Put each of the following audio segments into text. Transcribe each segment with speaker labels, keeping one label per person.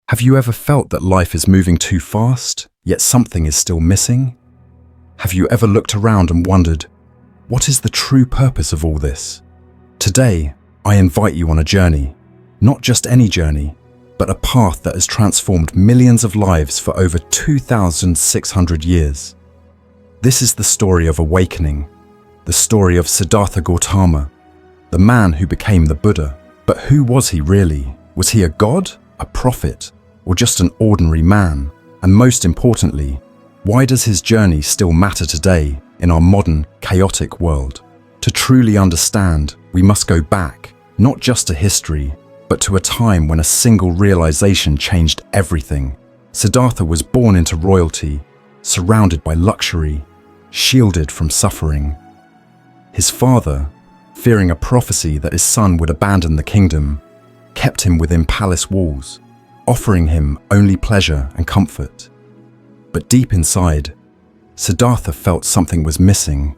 Speaker 1: Have you ever felt that life is moving too fast, yet something is still missing? Have you ever looked around and wondered, what is the true purpose of all this? Today, I invite you on a journey, not just any journey, but a path that has transformed millions of lives for over 2,600 years. This is the story of awakening, the story of Siddhartha Gautama, the man who became the Buddha. But who was he really? Was he a god, a prophet, or just an ordinary man? And most importantly, why does his journey still matter today in our modern, chaotic world? To truly understand, we must go back, not just to history, but to a time when a single realization changed everything. Siddhartha was born into royalty, surrounded by luxury, shielded from suffering. His father, fearing a prophecy that his son would abandon the kingdom, kept him within palace walls, offering him only pleasure and comfort. But deep inside, Siddhartha felt something was missing,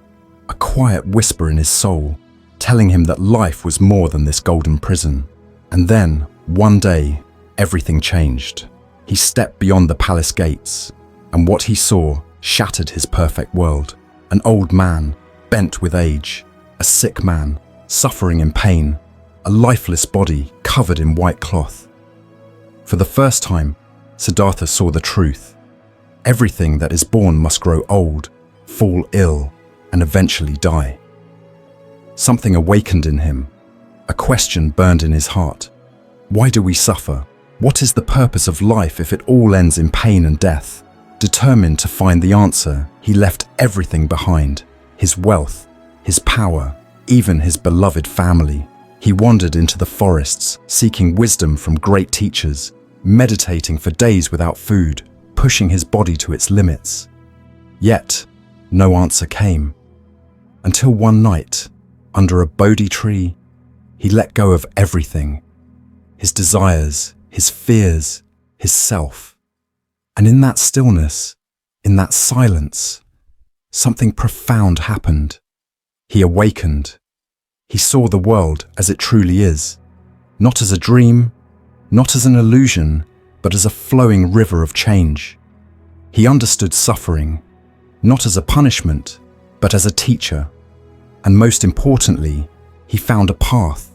Speaker 1: a quiet whisper in his soul, telling him that life was more than this golden prison. And then, one day, everything changed. He stepped beyond the palace gates, and what he saw shattered his perfect world. An old man, bent with age, a sick man, suffering in pain, a lifeless body covered in white cloth. For the first time, Siddhartha saw the truth. Everything that is born must grow old, fall ill, and eventually die. Something awakened in him. A question burned in his heart. Why do we suffer? What is the purpose of life if it all ends in pain and death? Determined to find the answer, he left everything behind. His wealth, his power, even his beloved family. He wandered into the forests, seeking wisdom from great teachers, meditating for days without food, pushing his body to its limits. Yet, no answer came. Until one night, under a Bodhi tree, he let go of everything. His desires, his fears, his self. And in that stillness, in that silence, something profound happened. He awakened. He saw the world as it truly is, not as a dream, not as an illusion, but as a flowing river of change. He understood suffering, not as a punishment, but as a teacher. And most importantly, he found a path,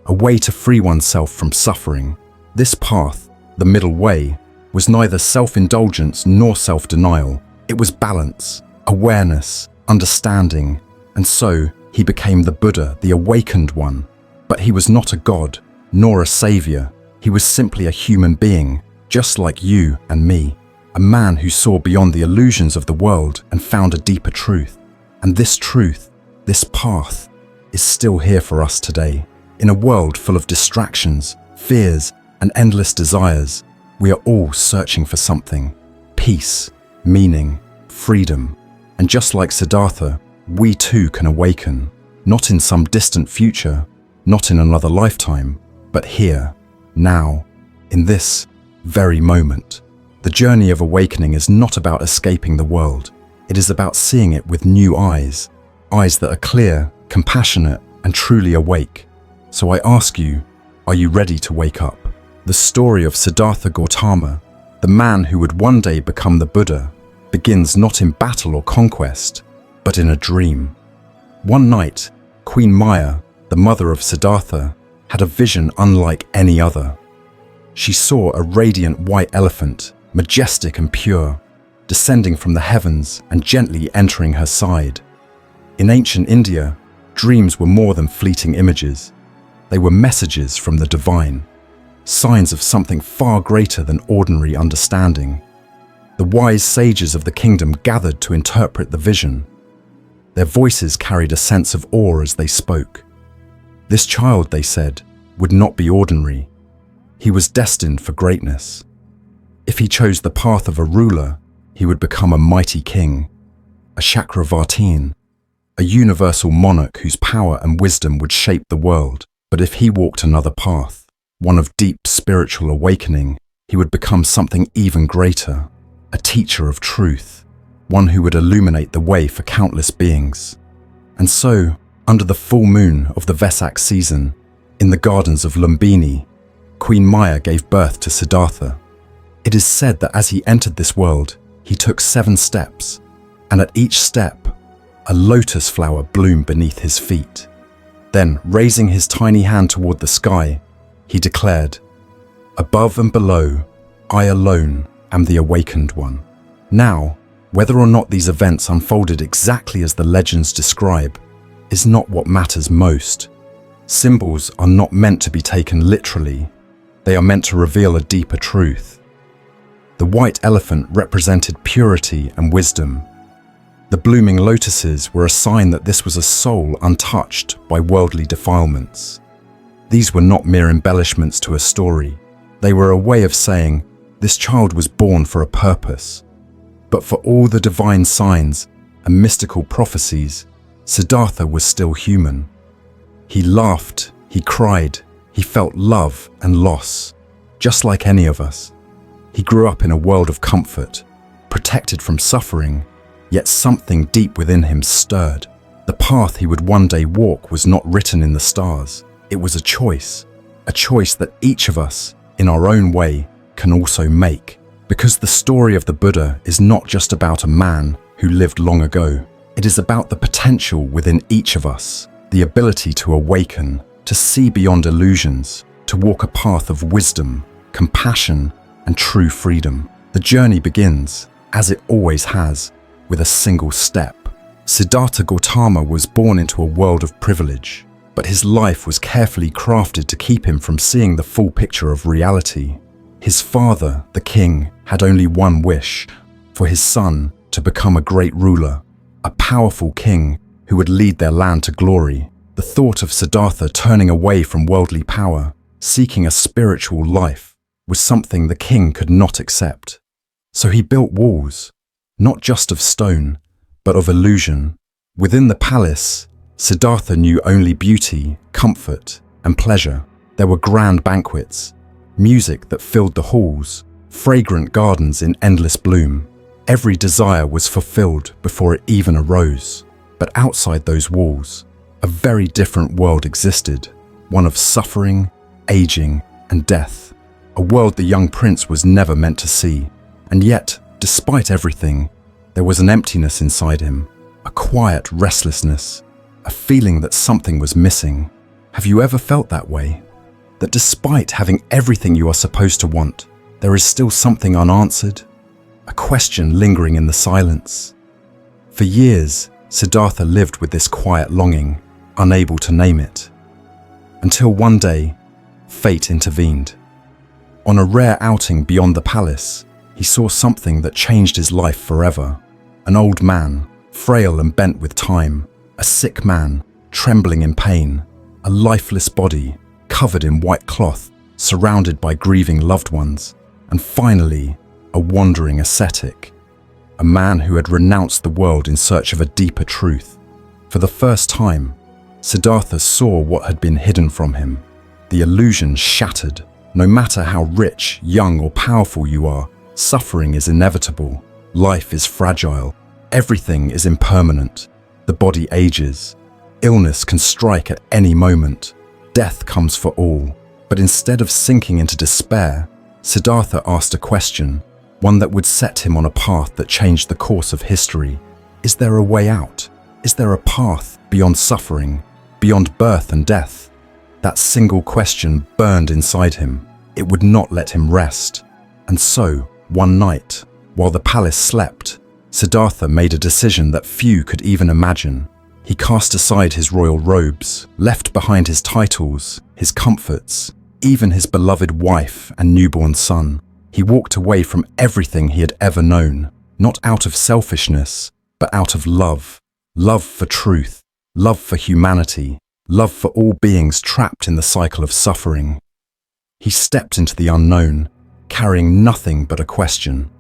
Speaker 1: a way to free oneself from suffering. This path, the middle way, was neither self-indulgence nor self-denial. It was balance, awareness, understanding, and so he became the Buddha, the awakened one. But he was not a god, nor a savior. He was simply a human being, just like you and me. A man who saw beyond the illusions of the world and found a deeper truth. And this truth, this path, is still here for us today. In a world full of distractions, fears, and endless desires, we are all searching for something. Peace, meaning, freedom. And just like Siddhartha, we too can awaken, not in some distant future, not in another lifetime, but here, now, in this very moment. The journey of awakening is not about escaping the world. It is about seeing it with new eyes, eyes that are clear, compassionate, and truly awake. So I ask you, are you ready to wake up? The story of Siddhartha Gautama, the man who would one day become the Buddha, begins not in battle or conquest, but in a dream. One night, Queen Maya, the mother of Siddhartha, had a vision unlike any other. She saw a radiant white elephant, majestic and pure, descending from the heavens and gently entering her side. In ancient India, dreams were more than fleeting images. They were messages from the divine, signs of something far greater than ordinary understanding. The wise sages of the kingdom gathered to interpret the vision. Their voices carried a sense of awe as they spoke. This child, they said, would not be ordinary. He was destined for greatness. If he chose the path of a ruler, he would become a mighty king, a Chakravartin, a universal monarch whose power and wisdom would shape the world. But if he walked another path, one of deep spiritual awakening, he would become something even greater, a teacher of truth, one who would illuminate the way for countless beings. And so, under the full moon of the Vesak season, in the gardens of Lumbini, Queen Maya gave birth to Siddhartha. It is said that as he entered this world, he took 7 steps, and at each step, a lotus flower bloomed beneath his feet. Then, raising his tiny hand toward the sky, he declared, "Above and below, I alone am the awakened one." Now, whether or not these events unfolded exactly as the legends describe is not what matters most. Symbols are not meant to be taken literally. They are meant to reveal a deeper truth. The white elephant represented purity and wisdom. The blooming lotuses were a sign that this was a soul untouched by worldly defilements. These were not mere embellishments to a story. They were a way of saying, this child was born for a purpose. But for all the divine signs and mystical prophecies, Siddhartha was still human. He laughed, he cried, he felt love and loss, just like any of us. He grew up in a world of comfort, protected from suffering, yet something deep within him stirred. The path he would one day walk was not written in the stars. It was a choice that each of us, in our own way, can also make. Because the story of the Buddha is not just about a man who lived long ago. It is about the potential within each of us, the ability to awaken, to see beyond illusions, to walk a path of wisdom, compassion, and true freedom. The journey begins, as it always has, with a single step. Siddhartha Gautama was born into a world of privilege, but his life was carefully crafted to keep him from seeing the full picture of reality. His father, the king, had only one wish, for his son to become a great ruler, a powerful king who would lead their land to glory. The thought of Siddhartha turning away from worldly power, seeking a spiritual life, was something the king could not accept. So he built walls, not just of stone, but of illusion. Within the palace, Siddhartha knew only beauty, comfort, and pleasure. There were grand banquets, music that filled the halls, fragrant gardens in endless bloom. Every desire was fulfilled before it even arose. But outside those walls, a very different world existed, one of suffering, aging, and death. A world the young prince was never meant to see. And yet, despite everything, there was an emptiness inside him, a quiet restlessness, a feeling that something was missing. Have you ever felt that way? That despite having everything you are supposed to want, there is still something unanswered? A question lingering in the silence? For years, Siddhartha lived with this quiet longing, unable to name it. Until one day, fate intervened. On a rare outing beyond the palace, he saw something that changed his life forever. An old man, frail and bent with time, a sick man, trembling in pain, a lifeless body, covered in white cloth, surrounded by grieving loved ones, and finally, a wandering ascetic, a man who had renounced the world in search of a deeper truth. For the first time, Siddhartha saw what had been hidden from him. The illusion shattered. No matter how rich, young, or powerful you are, suffering is inevitable. Life is fragile. Everything is impermanent. The body ages. Illness can strike at any moment. Death comes for all. But instead of sinking into despair, Siddhartha asked a question, one that would set him on a path that changed the course of history. Is there a way out? Is there a path beyond suffering, beyond birth and death? That single question burned inside him. It would not let him rest. And so, one night, while the palace slept, Siddhartha made a decision that few could even imagine. He cast aside his royal robes, left behind his titles, his comforts, even his beloved wife and newborn son. He walked away from everything he had ever known, not out of selfishness, but out of love. Love for truth, love for humanity, love for all beings trapped in the cycle of suffering. He stepped into the unknown, carrying nothing but a question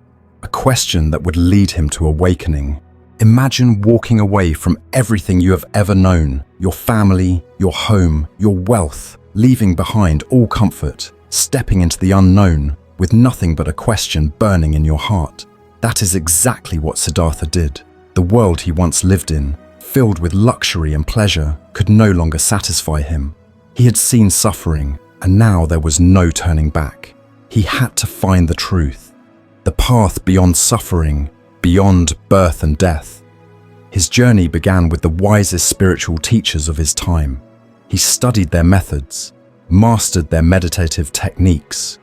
Speaker 1: that would lead him to awakening. Imagine walking away from everything you have ever known, your family, your home, your wealth, leaving behind all comfort, stepping into the unknown with nothing but a question burning in your heart. That is exactly what Siddhartha did. The world he once lived in, filled with luxury and pleasure, could no longer satisfy him. He had seen suffering, And now there was no turning back. He had to find the truth, the path beyond suffering, beyond birth and death. His journey began with the wisest spiritual teachers of his time. He studied their methods, mastered their meditative techniques,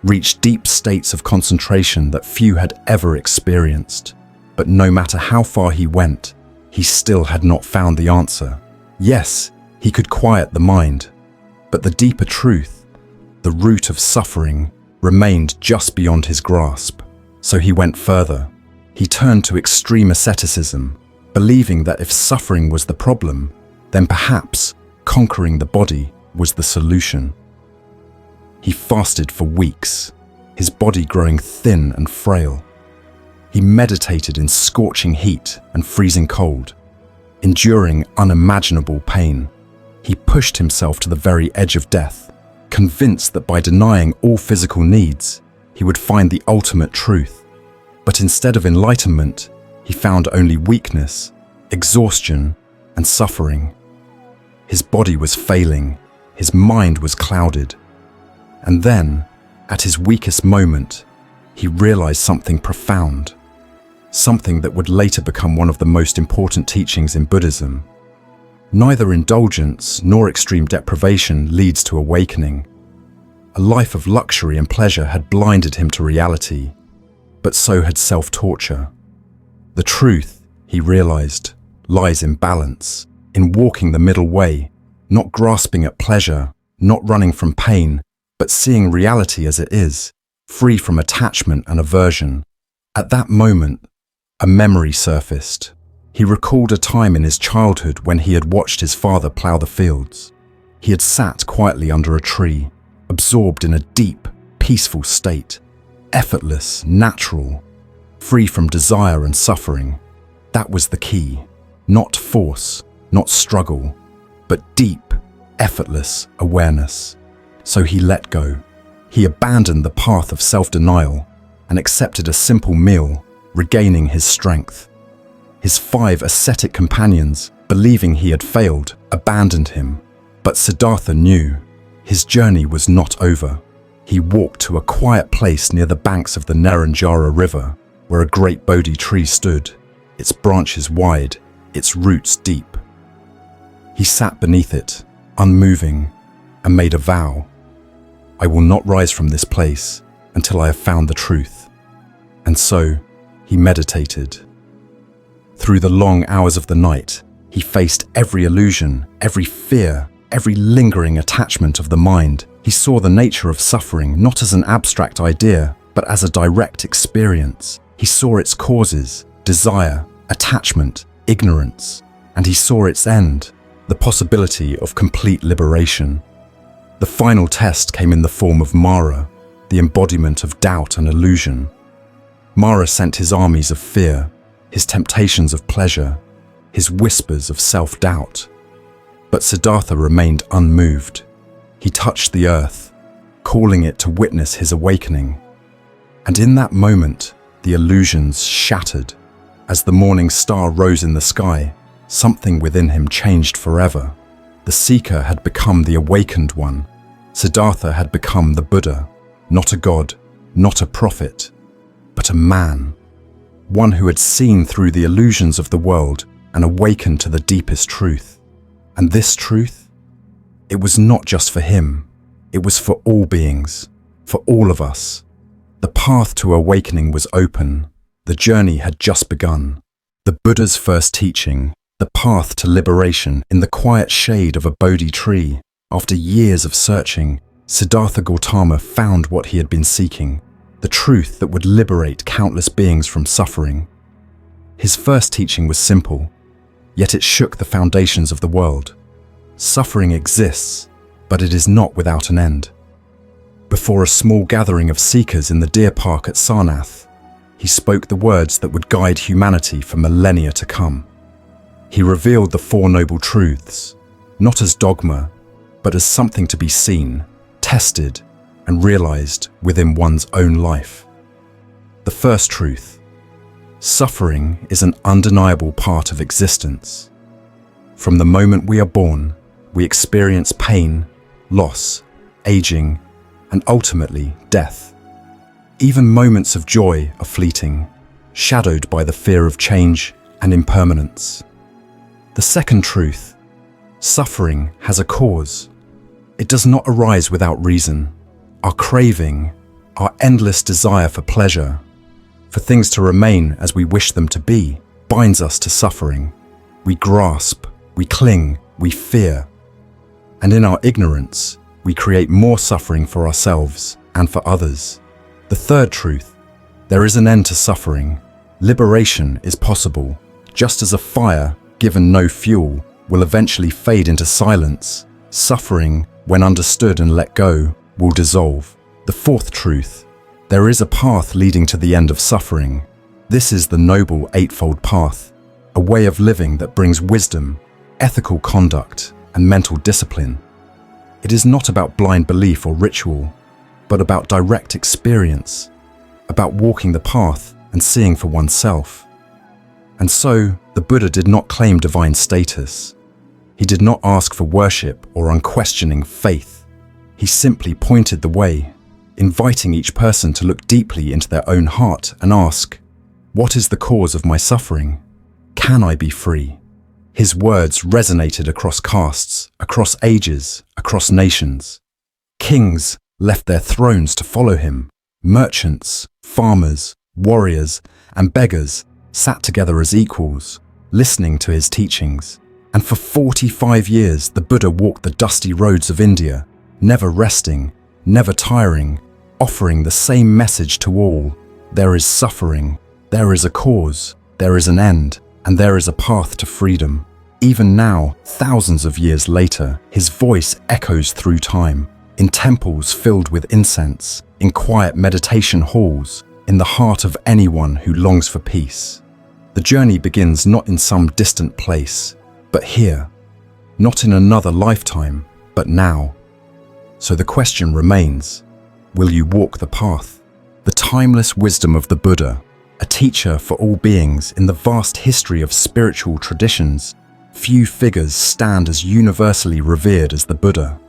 Speaker 1: reached deep states of concentration that few had ever experienced. But no matter how far he went, he still had not found the answer. Yes, he could quiet the mind, but the deeper truth, the root of suffering, remained just beyond his grasp. So he went further. He turned to extreme asceticism, believing that if suffering was the problem, then perhaps conquering the body was the solution. He fasted for weeks, his body growing thin and frail. He meditated in scorching heat and freezing cold, enduring unimaginable pain. He pushed himself to the very edge of death, convinced that by denying all physical needs, he would find the ultimate truth. But instead of enlightenment, he found only weakness, exhaustion, and suffering. His body was failing, his mind was clouded. And then, at his weakest moment, he realized something profound, something that would later become one of the most important teachings in Buddhism. Neither indulgence nor extreme deprivation leads to awakening. A life of luxury and pleasure had blinded him to reality, but so had self-torture. The truth, he realized, lies in balance, in walking the middle way, not grasping at pleasure, not running from pain, but seeing reality as it is, free from attachment and aversion. At that moment, a memory surfaced. He recalled a time in his childhood when he had watched his father plough the fields. He had sat quietly under a tree, absorbed in a deep, peaceful state, effortless, natural, free from desire and suffering. That was the key. Not force, not struggle, but deep, effortless awareness. So he let go. He abandoned the path of self-denial and accepted a simple meal, regaining his strength. His 5 ascetic companions, believing he had failed, abandoned him. But Siddhartha knew his journey was not over. He walked to a quiet place near the banks of the Naranjara River, where a great Bodhi tree stood, its branches wide, its roots deep. He sat beneath it, unmoving, and made a vow. I will not rise from this place until I have found the truth. And so, he meditated. Through the long hours of the night, he faced every illusion, every fear, every lingering attachment of the mind. He saw the nature of suffering not as an abstract idea, but as a direct experience. He saw its causes, desire, attachment, ignorance, and he saw its end, the possibility of complete liberation. The final test came in the form of Mara, the embodiment of doubt and illusion. Mara sent his armies of fear, his temptations of pleasure, his whispers of self-doubt. But Siddhartha remained unmoved. He touched the earth, calling it to witness his awakening. And in that moment, the illusions shattered. As the morning star rose in the sky, something within him changed forever. The seeker had become the awakened one. Siddhartha had become the Buddha, not a god, not a prophet, but a man. One who had seen through the illusions of the world and awakened to the deepest truth. And this truth, it was not just for him, it was for all beings, for all of us. The path to awakening was open, the journey had just begun. The Buddha's first teaching, the path to liberation in the quiet shade of a Bodhi tree. After years of searching, Siddhartha Gautama found what he had been seeking, the truth that would liberate countless beings from suffering. His first teaching was simple, yet it shook the foundations of the world. Suffering exists, but it is not without an end. Before a small gathering of seekers in the deer park at Sarnath, he spoke the words that would guide humanity for millennia to come. He revealed the Four Noble Truths, not as dogma, but as something to be seen, tested, and realized within one's own life. The first truth: suffering is an undeniable part of existence. From the moment we are born, we experience pain, loss, aging, and ultimately death. Even moments of joy are fleeting, shadowed by the fear of change and impermanence. The second truth: suffering has a cause. It does not arise without reason. Our craving, our endless desire for pleasure, for things to remain as we wish them to be, binds us to suffering. We grasp, we cling, we fear. And in our ignorance, we create more suffering for ourselves and for others. The third truth: there is an end to suffering. Liberation is possible, just as a fire, given no fuel, will eventually fade into silence. Suffering, when understood and let go, will dissolve. The fourth truth: there is a path leading to the end of suffering. This is the noble eightfold path, a way of living that brings wisdom, ethical conduct, and mental discipline. It is not about blind belief or ritual, but about direct experience, about walking the path and seeing for oneself. And so, the Buddha did not claim divine status. He did not ask for worship or unquestioning faith. He simply pointed the way, inviting each person to look deeply into their own heart and ask, "What is the cause of my suffering? Can I be free?" His words resonated across castes, across ages, across nations. Kings left their thrones to follow him. Merchants, farmers, warriors, and beggars sat together as equals, listening to his teachings. And for 45 years, the Buddha walked the dusty roads of India, never resting, never tiring, offering the same message to all. There is suffering, there is a cause, there is an end, and there is a path to freedom. Even now, thousands of years later, his voice echoes through time, in temples filled with incense, in quiet meditation halls, in the heart of anyone who longs for peace. The journey begins not in some distant place, but here, not in another lifetime, but now. So the question remains, will you walk the path? The timeless wisdom of the Buddha, a teacher for all beings in the vast history of spiritual traditions, few figures stand as universally revered as the Buddha.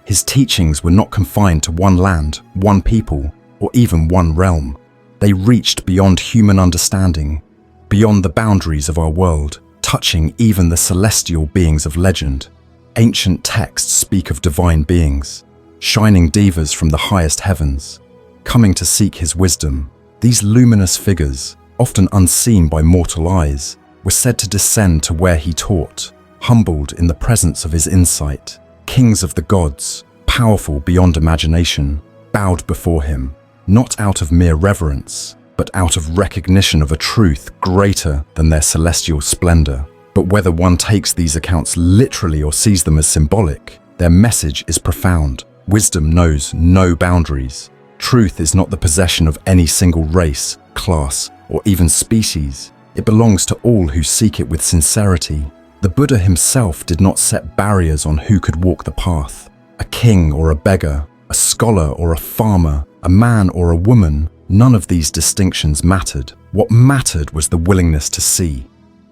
Speaker 1: His teachings were not confined to one land, one people, or even one realm. They reached beyond human understanding, beyond the boundaries of our world, touching even the celestial beings of legend. Ancient texts speak of divine beings, shining devas from the highest heavens, coming to seek his wisdom. These luminous figures, often unseen by mortal eyes, were said to descend to where he taught, humbled in the presence of his insight. Kings of the gods, powerful beyond imagination, bowed before him, not out of mere reverence, but out of recognition of a truth greater than their celestial splendor. But whether one takes these accounts literally or sees them as symbolic, their message is profound. Wisdom knows no boundaries. Truth is not the possession of any single race, class, or even species. It belongs to all who seek it with sincerity. The Buddha himself did not set barriers on who could walk the path. A king or a beggar, a scholar or a farmer, a man or a woman, none of these distinctions mattered. What mattered was the willingness to see,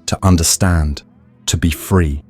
Speaker 1: to understand, to be free.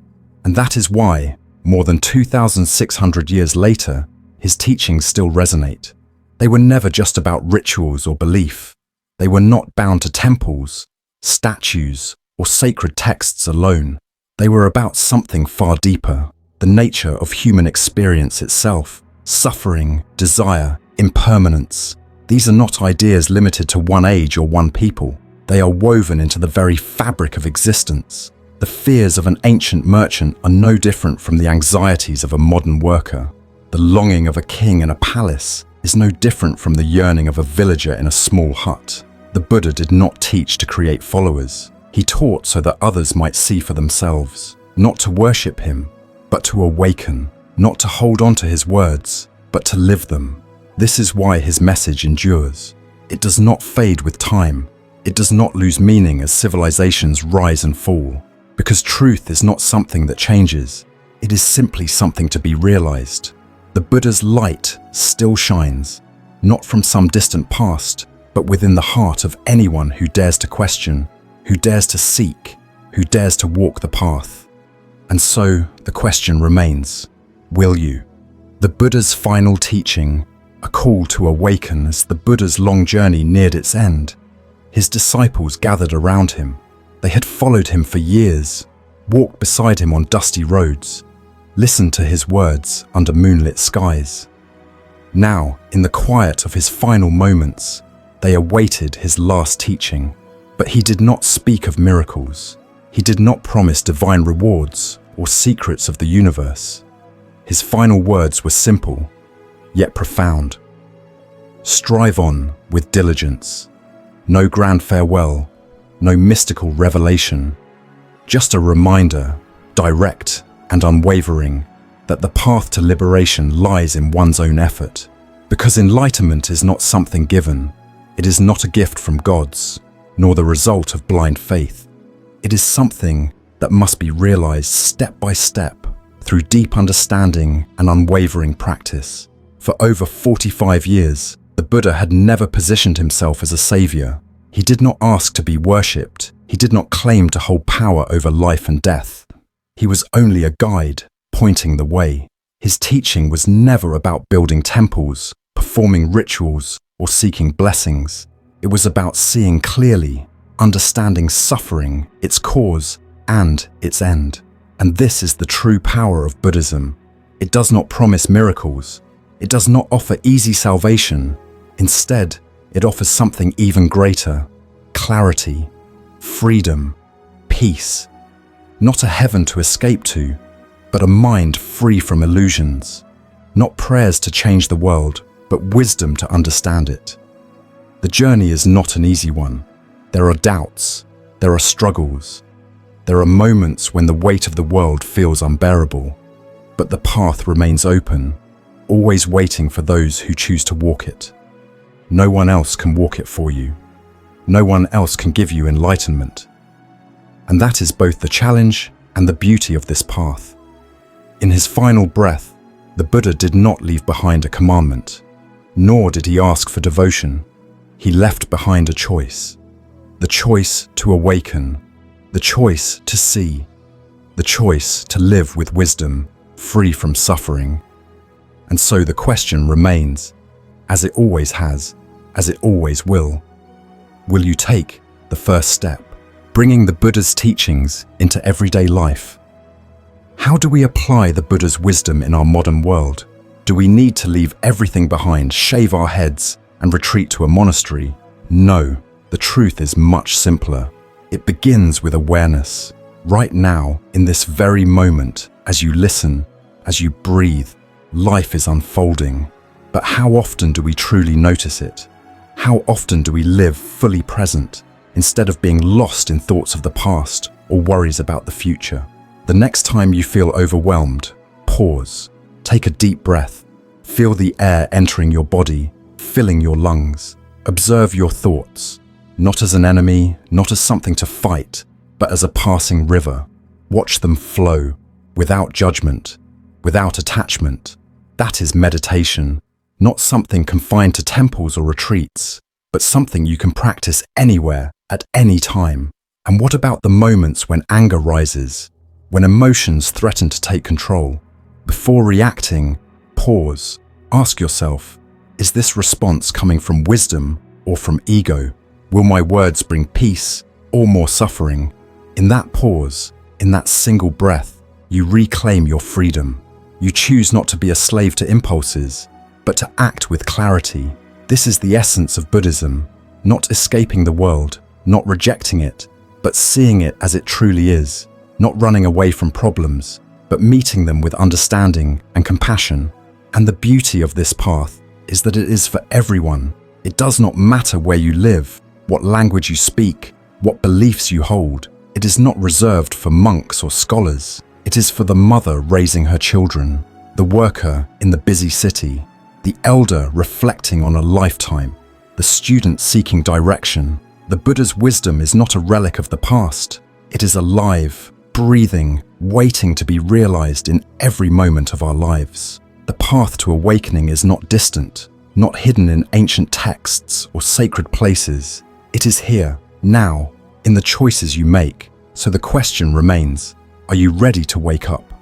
Speaker 1: And that is why, more than 2,600 years later, his teachings still resonate. They were never just about rituals or belief. They were not bound to temples, statues, or sacred texts alone. They were about something far deeper, the nature of human experience itself, suffering, desire, impermanence. These are not ideas limited to one age or one people. They are woven into the very fabric of existence. The fears of an ancient merchant are no different from the anxieties of a modern worker. The longing of a king in a palace is no different from the yearning of a villager in a small hut. The Buddha did not teach to create followers. He taught so that others might see for themselves, not to worship him, but to awaken, not to hold on to his words, but to live them. This is why his message endures. It does not fade with time. It does not lose meaning as civilizations rise and fall. Because truth is not something that changes. It is simply something to be realized. The Buddha's light still shines, not from some distant past, but within the heart of anyone who dares to question, who dares to seek, who dares to walk the path. And so the question remains, will you? The Buddha's final teaching, a call to awaken as the Buddha's long journey neared its end. His disciples gathered around him. They had followed him for years, walked beside him on dusty roads, listened to his words under moonlit skies. Now, in the quiet of his final moments, they awaited his last teaching. But he did not speak of miracles. He did not promise divine rewards or secrets of the universe. His final words were simple, yet profound. Strive on with diligence. No grand farewell, no mystical revelation. Just a reminder, direct and unwavering, that the path to liberation lies in one's own effort. Because enlightenment is not something given. It is not a gift from gods, nor the result of blind faith. It is something that must be realized step by step through deep understanding and unwavering practice. For over 45 years, the Buddha had never positioned himself as a savior. He did not ask to be worshipped. He did not claim to hold power over life and death. He was only a guide, pointing the way. His teaching was never about building temples, performing rituals, or seeking blessings. It was about seeing clearly, understanding suffering, its cause, and its end. And this is the true power of Buddhism. It does not promise miracles. It does not offer easy salvation. Instead, it offers something even greater: clarity, freedom, peace. Not a heaven to escape to, but a mind free from illusions. Not prayers to change the world, but wisdom to understand it. The journey is not an easy one. There are doubts, there are struggles, there are moments when the weight of the world feels unbearable, but the path remains open, always waiting for those who choose to walk it. No one else can walk it for you. No one else can give you enlightenment. And that is both the challenge and the beauty of this path. In his final breath, the Buddha did not leave behind a commandment, nor did he ask for devotion. He left behind a choice. The choice to awaken, the choice to see, the choice to live with wisdom, free from suffering. And so the question remains, as it always has, as it always will. Will you take the first step, bringing the Buddha's teachings into everyday life? How do we apply the Buddha's wisdom in our modern world? Do we need to leave everything behind, shave our heads, and retreat to a monastery? No, the truth is much simpler. It begins with awareness. Right now, in this very moment, as you listen, as you breathe, life is unfolding. But how often do we truly notice it? How often do we live fully present, instead of being lost in thoughts of the past or worries about the future? The next time you feel overwhelmed, pause. Take a deep breath. Feel the air entering your body, filling your lungs. Observe your thoughts, not as an enemy, not as something to fight, but as a passing river. Watch them flow, without judgment, without attachment. That is meditation, not something confined to temples or retreats, but something you can practice anywhere, at any time. And what about the moments when anger rises, when emotions threaten to take control? Before reacting, pause. Ask yourself, is this response coming from wisdom or from ego? Will my words bring peace or more suffering? In that pause, in that single breath, you reclaim your freedom. You choose not to be a slave to impulses, but to act with clarity. This is the essence of Buddhism, not escaping the world, not rejecting it, but seeing it as it truly is, not running away from problems, but meeting them with understanding and compassion. And the beauty of this path is that it is for everyone. It does not matter where you live, what language you speak, what beliefs you hold. It is not reserved for monks or scholars. It is for the mother raising her children, the worker in the busy city, the elder reflecting on a lifetime, the student seeking direction. The Buddha's wisdom is not a relic of the past. It is alive, breathing, waiting to be realized in every moment of our lives. The path to awakening is not distant, not hidden in ancient texts or sacred places. It is here, now, in the choices you make. So the question remains, are you ready to wake up?